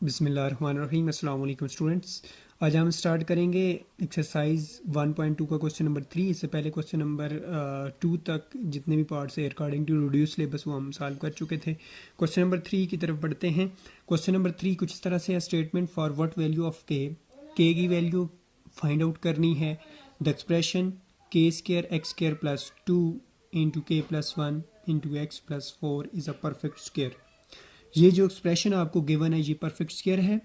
बिस्मिल्लाहिर्रहमानिर्रहीम। अस्सलाम वालेकुम स्टूडेंट्स। आज हम स्टार्ट करेंगे एक्सरसाइज 1.2 का क्वेश्चन नंबर 3। इससे पहले क्वेश्चन नंबर 2 तक जितने भी पार्ट्स है अकॉर्डिंग टू रिड्यूस सिलेबस वो हम सॉल्व कर चुके थे। क्वेश्चन नंबर 3 की तरफ बढ़ते हैं। क्वेश्चन नंबर 3 कुछ इस तरह से है, statement for what value of k की वैल्यू फाइंड आउट करनी है। The expression k square x square plus 2 into k plus 1 into x plus 4 is a perfect square. ये जो एक्सप्रेशन आपको गिवन है ये परफेक्ट स्क्वायर है,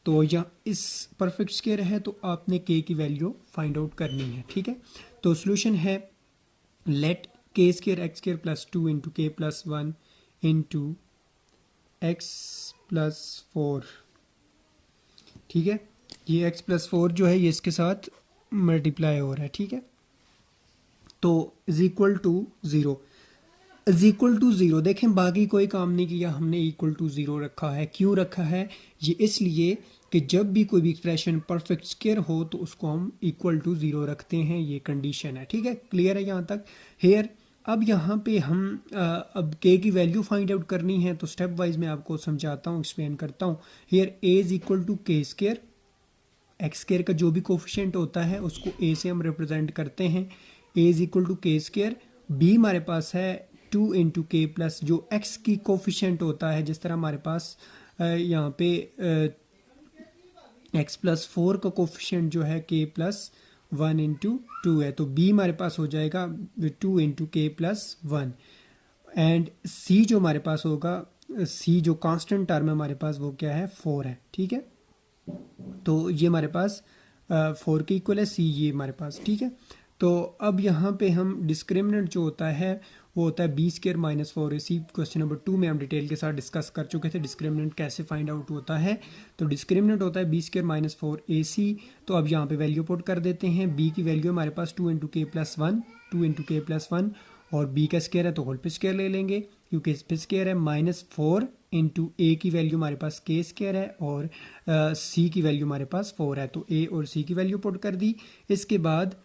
तो या इस परफेक्ट स्क्वायर है तो आपने के की वैल्यू फाइंड आउट करनी है। ठीक है, तो सोल्यूशन है लेट के square x square plus 2 into k plus 1 into x plus 4। ठीक है, ये एक्स प्लस 4 जो है ये इसके साथ मल्टीप्लाई हो रहा है। ठीक है, तो is equal to 0। Is equal to 0, देखें बाकी कोई काम नहीं किया हमने, इक्वल टू 0 रखा है। क्यों रखा है? ये इसलिए कि जब भी कोई भी एक्सप्रेशन परफेक्ट स्क्वायर हो तो उसको हम इक्वल टू 0 रखते हैं, ये कंडीशन है। ठीक है, क्लियर है यहाँ तक? हेयर अब यहाँ पे हम अब के की वैल्यू फाइंड आउट करनी है, तो स्टेप वाइज मैं आपको समझाता हूँ, एक्सप्लेन करता हूँ। Here a is equal to k square, x square का जो भी कोफिशिएंट होता है उसको ए से हम रिप्रेजेंट करते हैं। ए is equal to k square, B हमारे पास है 2 इंटू के प्लस जो एक्स की कोफिशिएंट होता है, जिस तरह हमारे पास यहाँ पे एक्स प्लस 4 का कोफिशिएंट जो है के प्लस 1 इंटू 2 है, तो बी हमारे पास हो जाएगा 2 इंटू के प्लस 1। एंड सी जो हमारे पास होगा, सी जो कांस्टेंट टर्म है हमारे पास वो क्या है, 4 है। ठीक है, तो ये हमारे पास 4 के इक्वल है, सी ये हमारे पास। ठीक है, तो अब यहाँ पे हम डिस्क्रिमिनेंट जो होता है वो होता है b square minus 4 AC। Question number 2 में हम डिटेल के साथ डिस्कस कर चुके थे डिस्क्रिमिनेंट कैसे फाइंड आउट होता है। तो डिस्क्रिमिनेंट होता है बी स्क्र माइनस 4 AC। तो अब यहाँ पे वैल्यू पुट कर देते हैं। बी की वैल्यू हमारे पास 2 into k plus 1, 2 into k plus 1, और बी का स्क्वायर है तो होल पे स्क्वायर ले लेंगे क्योंकि इस पे स्क्वायर है। माइनस 4 इंटू ए की वैल्यू हमारे पास के स्क्वायर है और सी की वैल्यू हमारे पास 4 है, तो ए और सी की वैल्यू पुट कर दी। इसके बाद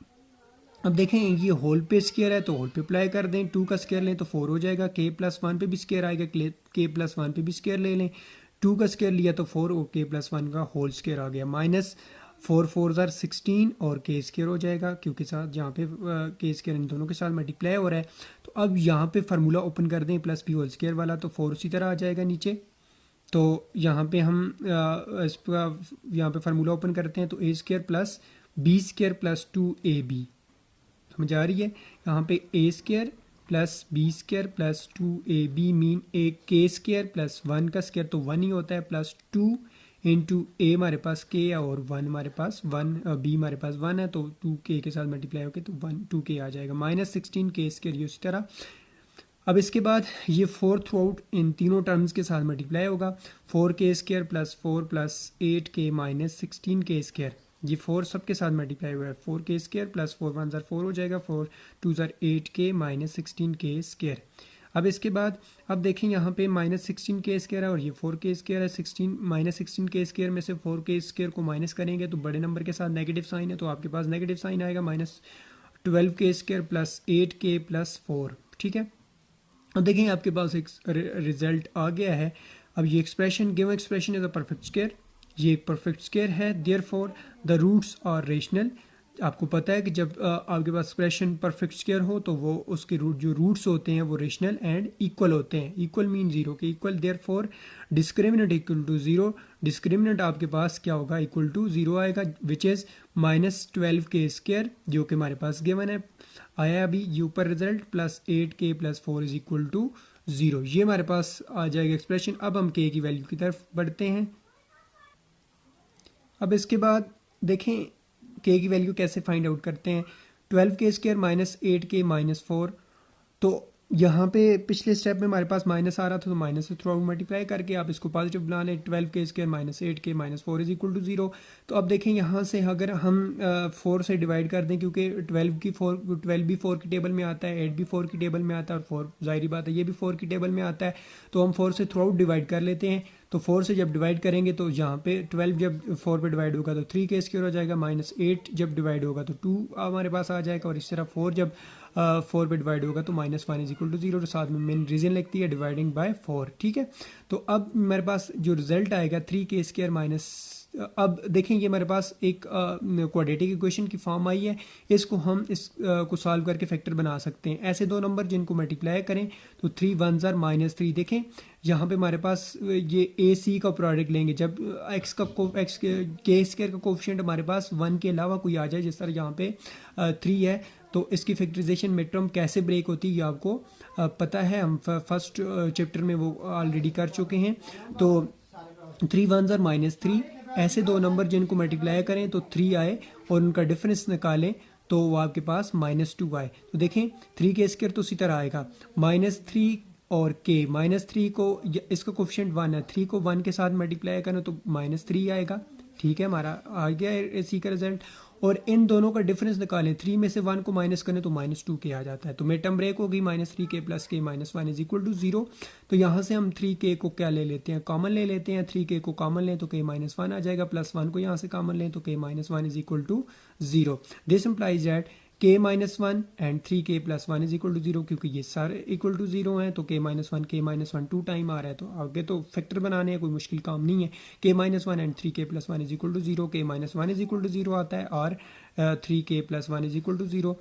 अब देखें ये होल पे स्क्वायर है तो होल पे अप्लाई कर दें, 2 का स्क्वायर लें तो 4 हो जाएगा, के प्लस 1 पे भी स्क्वायर आएगा, के प्लस 1 पे भी स्क्वायर ले लें, 2 का स्क्वायर लिया तो 4 और के प्लस 1 का होल स्क्वायर आ गया। माइनस 4 4 ज़ार 16 और के स्क्वायर हो जाएगा क्योंकि साथ यहाँ पे के स्क्वायर इन दोनों के साथ मल्टीप्लाई हो रहा है। तो अब यहाँ पे फार्मूला ओपन कर दें प्लस बी होल स्क्वायर वाला, तो 4 उसी तरह आ जाएगा नीचे। तो यहाँ पे हम इसका यहाँ पे फार्मूला ओपन करते हैं तो a square plus b square plus 2ab समझ आ रही है। यहाँ पे a square plus b square plus 2ab mean a k square plus 1 का स्क्वायर तो 1 ही होता है, प्लस 2 इंटू ए हमारे पास के है और 1 हमारे पास 1, बी हमारे पास 1 है तो 2 के साथ मल्टीप्लाई होकर तो 1 2 के आ जाएगा। माइनस 16 के स्क्वायर, ये उसी तरह। अब इसके बाद ये 4 थ्रू आउट इन तीनों टर्म्स के साथ मल्टीप्लाई होगा। 4 के स्क्वायर प्लस 4 प्लस 8 के माइनस 16 के स्क्वायर, ये 4 सबके साथ मल्टीप्लाई हुआ है। 4 के स्क्वायर प्लस 4 1 ज़ार 4 हो जाएगा, 4 2 ज़ार 8 के माइनस 16 के स्क्वायर। अब इसके बाद अब देखें यहाँ पे माइनस 16 के स्क्वायर है और ये 4 के स्क्वायर है। 16 माइनस 16 के स्क्वायर में से 4 के स्क्वायर को माइनस करेंगे तो बड़े नंबर के साथ नेगेटिव साइन है तो आपके पास नेगेटिव साइन आएगा। माइनस 12 के स्क्वायर प्लस 8 के प्लस 4। ठीक है, अब देखें आपके पास एक रिजल्ट आ गया है। अब ये expression given expression is a perfect square, ये एक परफेक्ट स्क्वायर है। Therefore the roots are rational. आपको पता है कि जब आपके पास एक्सप्रेशन परफेक्ट स्क्वायर हो तो वो उसके जो रूट्स होते हैं वो रेशनल एंड इक्वल होते हैं। इक्वल मीन 0 के equal. Therefore discriminant equal to 0, discriminant आपके पास क्या होगा, इक्वल टू 0 आएगा, विच इज़ माइनस 12 के स्क्वायर जो कि हमारे पास गिवन है आया अभी ये ऊपर रिजल्ट, प्लस 8 के प्लस 4 इज इक्वल टू 0। ये हमारे पास आ जाएगा एक्सप्रेशन। अब हम के की वैल्यू की तरफ बढ़ते हैं। अब इसके बाद देखें के की वैल्यू कैसे फाइंड आउट करते हैं। 12 के स्क्वायर माइनस 8 के माइनस 4, तो यहाँ पे पिछले स्टेप में हमारे पास माइनस आ रहा था तो माइनस से थ्रू आउट मल्टीप्लाई करके आप इसको पॉजिटिव बना लें। 12 के स्क्वायर माइनस 8 के माइनस 4 इज इक्वल टू 0। तो अब देखें यहाँ से अगर हम 4 से डिवाइड कर दें क्योंकि 12 भी 4 की टेबल में आता है, 8 भी 4 की टेबल में आता है और 4 जाहिर बात है ये भी 4 की टेबल में आता है, तो हम 4 से थ्रू आउट डिवाइड कर लेते हैं। तो 4 से जब डिवाइड करेंगे तो यहाँ पे 12 जब 4 पे डिवाइड होगा तो 3 k² हो जाएगा, -8 जब डिवाइड होगा तो 2 हमारे पास आ जाएगा, और इस तरह 4 जब 4 पे डिवाइड होगा तो -1 = 0, तो साथ में मेन रीजन लिखती है डिवाइडिंग बाय 4, ठीक है। तो अब मेरे पास जो रिजल्ट आएगा 3k² माइनस, अब देखें ये मेरे पास एक क्वाड्रेटिक इक्वेशन की फॉर्म आई है, इसको हम इस को सॉल्व करके फैक्टर बना सकते हैं। ऐसे दो नंबर जिनको मल्टीप्लाई करें तो 3 1 -3, देखें यहाँ पे हमारे पास ये ए सी का प्रोडक्ट लेंगे, जब एक्स के² का कोफिशिएंट हमारे पास 1 के अलावा कोई आ जाए, जिस तरह यहाँ पे 3 है, तो इसकी फैक्टराइजेशन मिड टर्म कैसे ब्रेक होती है ये आपको पता है, हम फर्स्ट चैप्टर में वो ऑलरेडी कर चुके हैं। तो 3 1 -3, ऐसे दो नंबर जिनको मल्टीप्लाई करें तो 3 आए और उनका डिफरेंस निकालें तो वो आपके पास -2 आए। तो देखें 3k² तो इसी तरह आएगा, -3 और k, -3 को इसका कोफिशिएंट 1 है, 3 को 1 के साथ मल्टीप्लाई करें तो -3 आएगा, ठीक है, हमारा आ गया इसी का रिजल्ट। और इन दोनों का डिफरेंस निकालें, 3 में से 1 को माइनस करें तो -2k आ जाता है, तो मिड टर्म ब्रेक होगी -3k + k - 1 = 0। तो यहाँ से हम 3k को क्या ले लेते हैं, कॉमन ले लेते हैं, 3k को कॉमन लें तो k - 1 आ जाएगा, +1 को यहाँ से कॉमन लें तो k - 1 = 0। This implies that k - 1 and 3k + 1 = 0, क्योंकि ये सारे इक्वल टू 0 हैं, तो k - 1 2 टाइम आ रहा है, तो आगे तो फैक्टर बनाने हैं, कोई मुश्किल काम नहीं है। k - 1 एंड 3k + 1 = 0, k - 1 = 0 आता है, और 3k + 1 = 0।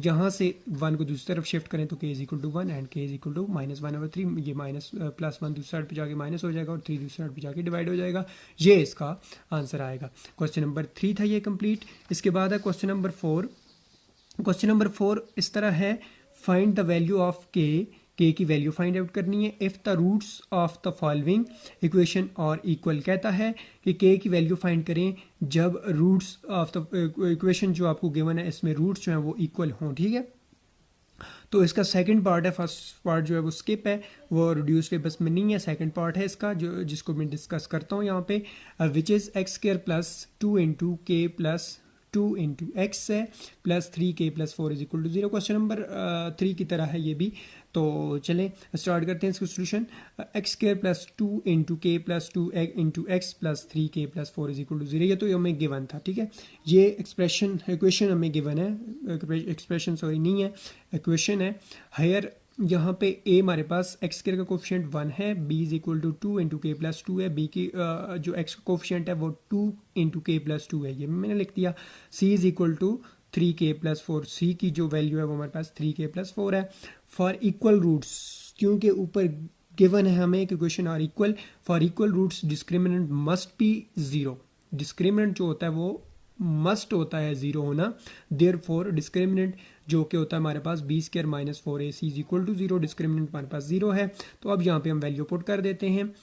यहाँ से 1 को दूसरी तरफ शिफ्ट करें तो k = 1 एंड k = -1/3, ये +1 दूसरी साइड पर जाके माइनस हो जाएगा और 3 दूसरी साइड पर जाके डिवाइड हो जाएगा, ये इसका आंसर आएगा। क्वेश्चन नंबर 3 था ये कंप्लीट। इसके बाद है क्वेश्चन नंबर 4। क्वेश्चन नंबर 4 इस तरह है, find the value of k की वैल्यू फाइंड आउट करनी है if the roots of the following equation और इक्वल। कहता है कि के की वैल्यू फाइंड करें जब रूट्स ऑफ द इक्वेशन जो आपको गिवन है इसमें रूट्स जो हैं वो इक्वल हों, ठीक है। तो इसका सेकंड पार्ट है, फर्स्ट पार्ट जो है वो स्किप है, वो रिड्यूस टेबल्स में नहीं है, सेकंड पार्ट है इसका जो जिसको मैं डिस्कस करता हूँ यहाँ पे, which is x² + 2 × k + 2 × x है +3k + 4 = 0। क्वेश्चन नंबर 3 की तरह है ये भी। तो चलें स्टार्ट करते हैं इसका solution. x² + 2 × k + 2 × x +3k + 4 = 0, ये तो हमें गिवन था, ठीक है। ये इक्वेशन हमें गिवन है, एक्सप्रेशन सॉरी नहीं है, इक्वेशन है। हायर यहाँ पे a हमारे पास x² का कोफिशिएंट 1 है, b = 2 × k + 2 है, b की जो x का कोफिशिएंट है वो 2 × k + 2 है, ये मैंने लिख दिया। c = 3k + 4, c की जो वैल्यू है वो हमारे पास 3k + 4 है। फॉर इक्वल रूट्स, क्योंकि ऊपर गिवन है हमें कि equation are equal, for equal roots discriminant must be 0। Discriminant जो होता है वो मस्ट होता है 0 होना, देयरफॉर डिस्क्रिमिनेंट जो कि होता है हमारे पास b² - 4ac = 0, डिस्क्रिमिनेंट हमारे पास 0 है। तो अब यहाँ पे हम वैल्यू पुट कर देते हैं,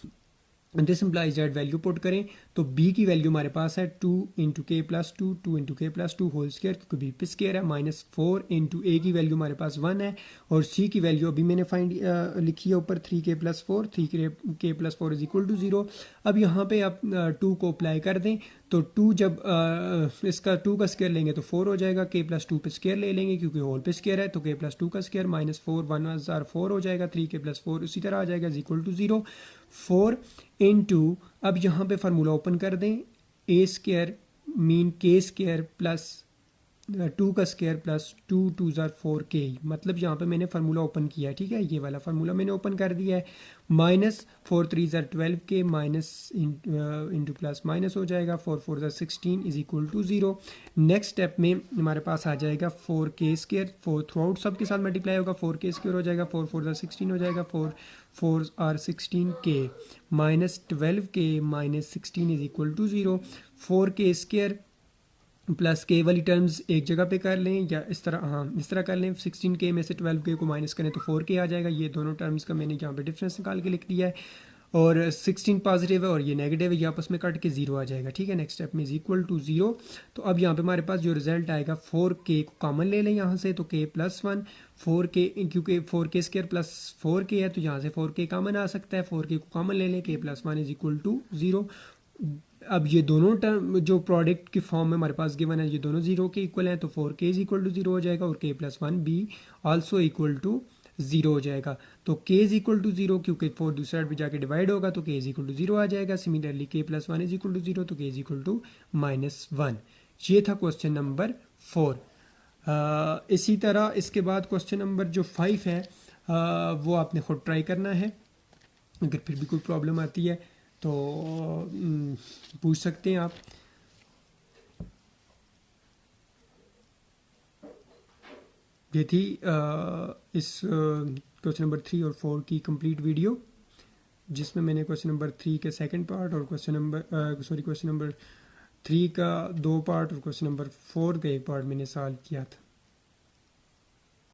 this implies that value put करें तो b की वैल्यू हमारे पास है 2 × k + 2, 2 × k + 2 होल स्क्वायर, क्योंकि b पे स्क्वायर है, -4 × a की वैल्यू हमारे पास 1 है, और c की वैल्यू अभी मैंने फाइंड लिखी है ऊपर 3k + 4, 3k + 4 = 0। अब यहाँ पे आप 2 को अप्लाई कर दें तो 2 जब इसका 2 का स्क्वायर लेंगे तो 4 हो जाएगा, k + 2 पे स्क्वायर ले लेंगे क्योंकि होल पे स्क्वायर है, तो k + 2 का स्क्वायर -4 1 4 हो जाएगा, 3k + 4 उसी तरह आ जाएगा = 0। 4 × अब यहाँ पे फार्मूला ओपन कर दें, a² मीन k² + 2 का स्क्वायर + 2 2 4k, मतलब यहाँ पे मैंने फार्मूला ओपन किया है, ठीक है, ये वाला फार्मूला मैंने ओपन कर दिया है। -4 3 12k minus into plus minus हो जाएगा, 4 4 16 = 0। नेक्स्ट स्टेप में हमारे पास आ जाएगा 4k², 4 थ्रू आउट सब के साथ मल्टीप्लाई होगा, 4k² हो जाएगा, 4 4 16 हो जाएगा, 4 4 16k -12k -16 = 0। 4k² प्लस के वाली टर्म्स एक जगह पे कर लें, या इस तरह, हाँ इस तरह कर लें, 16k में से 12k को माइनस करें तो 4k आ जाएगा। ये दोनों टर्म्स का मैंने यहाँ पे डिफरेंस निकाल के लिख दिया है, और 16 पॉजिटिव है और ये नेगेटिव है, ये आपस में कट के 0 आ जाएगा, ठीक है। नेक्स्ट स्टेप में = 0। तो अब यहाँ पे हमारे पास जो रिजल्ट आएगा 4k को कॉमन ले लें यहाँ से, तो k + 1 4k, क्योंकि 4k² + 4k है तो यहाँ से 4k कॉमन आ सकता है, 4k को कॉमन ले लें, k + 1 = 0। अब ये दोनों टर्म जो प्रोडक्ट की फॉर्म में हमारे पास गिवन है ये दोनों 0 के इक्वल हैं, तो 4k = 0 हो जाएगा, और k + 1 भी आल्सो = ज़ीरो हो जाएगा। तो k is equal to zero, क्योंकि 4 दूसरे साइड पे जाके डिवाइड होगा तो k is equal to zero आ जाएगा। Similarly k plus one is equal to zero, तो k इज़ इक्वल टू -1। ये था क्वेश्चन नंबर 4। इसी तरह इसके बाद क्वेश्चन नंबर जो 5 है वो आपने खुद ट्राई करना है। अगर फिर भी कोई प्रॉब्लम आती है तो पूछ सकते हैं आप। ये थी इस क्वेश्चन नंबर 3 और 4 की कंप्लीट वीडियो, जिसमें मैंने क्वेश्चन नंबर 3 के सेकंड पार्ट और क्वेश्चन नंबर 3 का 2 पार्ट और क्वेश्चन नंबर 4 का 1 पार्ट मैंने सॉल्व किया था।